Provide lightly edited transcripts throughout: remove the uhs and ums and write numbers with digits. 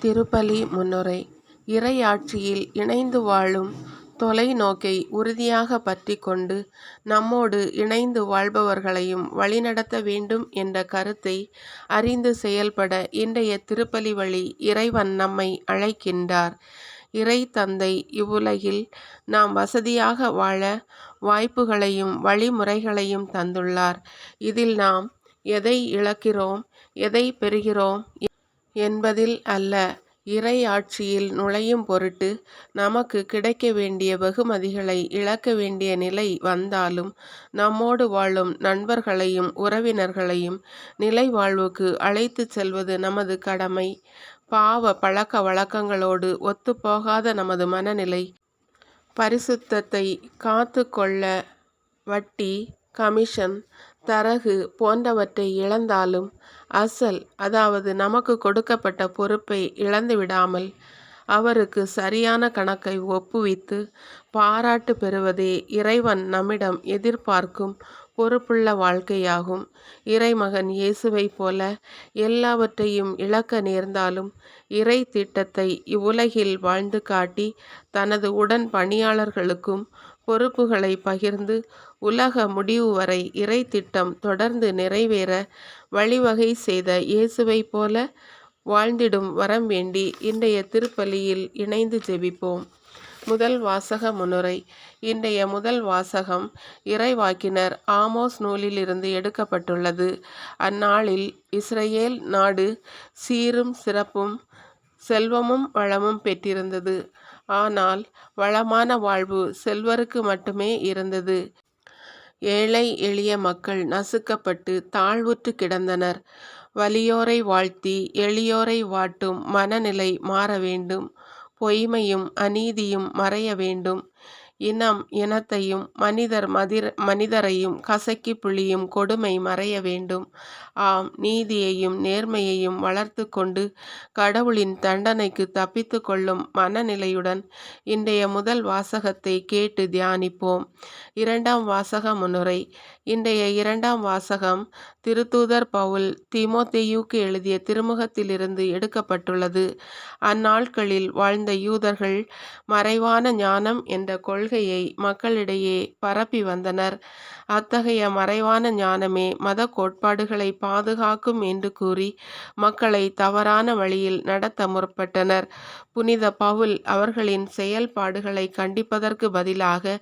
திருப்பலி முன்னுரை. இறையாட்சியில் இணைந்து வாழும் தொலைநோக்கை உறுதியாக பற்றி கொண்டு நம்மோடு இணைந்து வாழ்பவர்களையும் வழிநடத்த வேண்டும் என்ற கருத்தை அறிந்து செயல்பட இன்றைய திருப்பலி வழி இறைவன் நம்மை அழைக்கின்றார். இறை தந்தை இவ்வுலகில் நாம் வசதியாக வாழ வாய்ப்புகளையும் வழிமுறைகளையும் தந்துள்ளார். இதில் நாம் எதை இழக்கிறோம், எதை பெறுகிறோம் என்பதில் அல்ல, இறை ஆட்சியில் நுழையும் பொருட்டு நமக்கு கிடைக்க வேண்டிய வெகுமதிகளை இழக்க வேண்டிய நிலை வந்தாலும் நம்மோடு வாழும் நண்பர்களையும் உறவினர்களையும் நிலை வாழ்வுக்கு அழைத்து செல்வது நமது கடமை. பாவ பழக்க வழக்கங்களோடு ஒத்துப்போகாத நமது மனநிலை பரிசுத்தத்தை காத்து கொள்ள வட்டி, கமிஷன், தரகு போன்றவற்றை இழந்தாலும் அசல், அதாவது நமக்கு கொடுக்கப்பட்ட பொறுப்பை இழந்து விடாமல் அவருக்கு சரியான கணக்கை ஒப்புவித்து பாராட்டு பெறுவதே இறைவன் நம்மிடம் எதிர்பார்க்கும் பொறுப்புள்ள வாழ்க்கையாகும். இறைமகன் இயேசுவை போல எல்லாவற்றையும் இழக்க நேர்ந்தாலும் இறை திட்டத்தை இவ்வுலகில் வாழ்ந்து காட்டி தனது உடன் பணியாளர்களுக்கும் பொறுப்புகளை பகிர்ந்து உலக முடிவு வரை இறை திட்டம் தொடர்ந்து நிறைவேற வழிவகை செய்த இயேசுவை போல வாழ்ந்திடும் வரம் வேண்டி இன்றைய திருப்பலியில் இணைந்து ஜெபிப்போம். முதல் வாசக முன்னுரை. இன்றைய முதல் வாசகம் இறைவாக்கினர் ஆமோஸ் நூலிலிருந்து எடுக்கப்பட்டுள்ளது. அந்நாளில் இஸ்ரேல் நாடு சீரும் சிறப்பும் செல்வமும் வளமும் பெற்றிருந்தது. ஆனால் வளமான வாழ்வு செல்வருக்கு மட்டுமே இருந்தது. ஏழை எளிய மக்கள் நசுக்கப்பட்டு தாழ்வுற்று கிடந்தனர். வலியோரை வாழ்த்தி எளியோரை வாட்டும் மனநிலை மாற வேண்டும். பொய்மையும் அநீதியும் மறைய வேண்டும். இனம் இனத்தையும் மனிதரையும் கசக்கி பிழியும் கொடுமை மறைய வேண்டும். ஆம், நீதியையும் நேர்மையையும் வளர்த்து கொண்டு கடவுளின் தண்டனைக்கு தப்பித்து கொள்ளும் மனநிலையுடன் இன்றைய முதல் வாசகத்தை கேட்டு தியானிப்போம். இரண்டாம் வாசக முன்னுரை. இன்றைய இரண்டாம் வாசகம் திருத்தூதர் பவுல் தீமோத்தேயுவுக்கு எழுதிய திருமுகத்திலிருந்து எடுக்கப்பட்டுள்ளது. அந்நாட்களில் வாழ்ந்த யூதர்கள் மறைவான ஞானம் என்ற கொள்கையை மக்களிடையே பரப்பி வந்தனர். அத்தகைய மறைவான ஞானமே மத கோட்பாடுகளை பாதுகாக்கும் என்று கூறி மக்களை தவறான வழியில் நடத்த முற்பட்டனர். புனித பவுல் அவர்களின் செயல்பாடுகளை கண்டிப்பதற்கு பதிலாக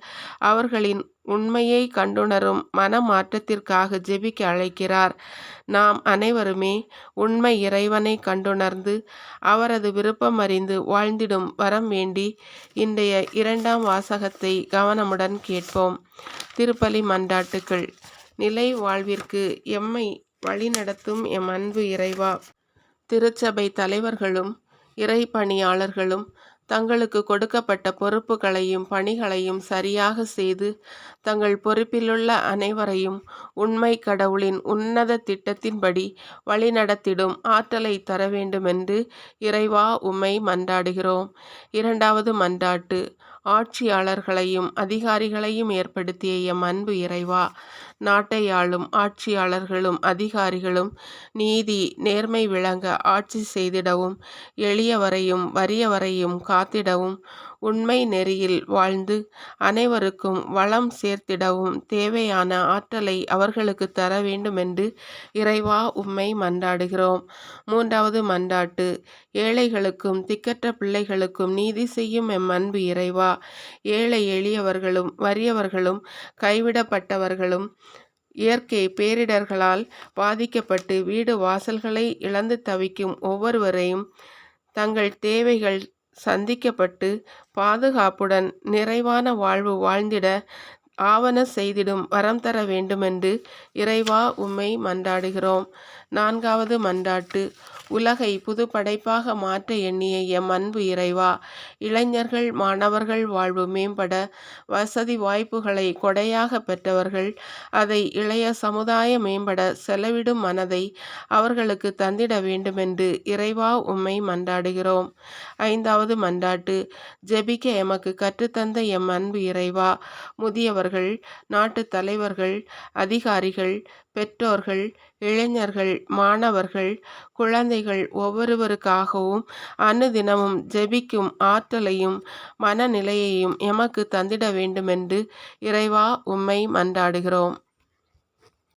அவர்களின் உண்மையை கண்டுணரும் மனமாற்றத்திற்காக ஜெபிக்க அழைக்கிறார். நாம் அனைவருமே உண்மை இறைவனை கண்டுணர்ந்து அவரது விருப்பம் அறிந்து வாழ்ந்திடும் வரம் வேண்டி இன்றைய இரண்டாம் வாசகத்தை கவனமுடன் கேட்போம். திருப்பலி மன்றாட்டுக்கள். நிலை வாழ்விற்கு எம்மை வழிநடத்தும் எம் அன்பு இறைவா, திருச்சபை தலைவர்களும் இறை பணியாளர்களும் தங்களுக்கு கொடுக்கப்பட்ட பொறுப்புகளையும் பணிகளையும் சரியாக செய்து தங்கள் பொறுப்பிலுள்ள அனைவரையும் உண்மை கடவுளின் உன்னத திட்டத்தின்படி வழிநடத்திடும் ஆற்றலை தர வேண்டுமென்று இறைவா உம்மை மன்றாடுகிறோம். இரண்டாவது மன்றாட்டு. ஆட்சியாளர்களையும் அதிகாரிகளையும் ஏற்படுத்திய எம் அன்பு இறைவா, நாட்டை ஆளும் ஆட்சியாளர்களும் அதிகாரிகளும் நீதி நேர்மை விளங்க ஆட்சி செய்திடவும் எளியவரையும் வறியவரையும் காத்திடவும் உண்மை நெறியில் வாழ்ந்து அனைவருக்கும் வளம் சேர்த்திடவும் தேவையான ஆற்றலை அவர்களுக்கு தர வேண்டுமென்று இறைவா உம்மை மன்றாடுகிறோம். மூன்றாவது மன்றாட்டு. ஏழைகளுக்கும் திக்கற்ற பிள்ளைகளுக்கும் நீதி செய்யும் எம் அன்பு இறைவா, ஏழை எளியவர்களும் வறியவர்களும் கைவிடப்பட்டவர்களும் இயற்கை பேரிடர்களால் பாதிக்கப்பட்டு வீடு வாசல்களை இழந்து தவிக்கும் ஒவ்வொருவரையும் தங்கள் தேவைகள் சந்திக்கப்பட்டு பாதுகாப்புடன் நிறைவான வாழ்வு வாழ்ந்திட ஆவன செய்திடும் வரம் தர வேண்டுமென்று இறைவா உம்மை மன்றாடுகிறோம். நான்காவது மன்றாட்டு. உலகை புது படைப்பாக மாற்ற எண்ணிய எம் அன்பு இறைவா, இளைஞர்கள் மாணவர்கள் வாழ்வு மேம்பட வசதி வாய்ப்புகளை கொடையாக பெற்றவர்கள் அதை இளைய சமுதாய மேம்பட செலவிடும் மனதை அவர்களுக்கு தந்திட வேண்டுமென்று இறைவா உம்மை மன்றாடுகிறோம். ஐந்தாவது மன்றாட்டு. ஜெபிக்க எமக்கு கற்றுத்தந்த எம் அன்பு இறைவா, முதியவர்கள், நாட்டு தலைவர்கள், அதிகாரிகள், பெற்றோர்கள், இளைஞர்கள், மாணவர்கள், குழந்தைகள் ஒவ்வொருவருக்காகவும் அனுதினமும் ஜெபிக்கும் ஆற்றலையும் மனநிலையையும் எமக்கு தந்திட வேண்டுமென்று இறைவா உம்மை மன்றாடுகிறோம்.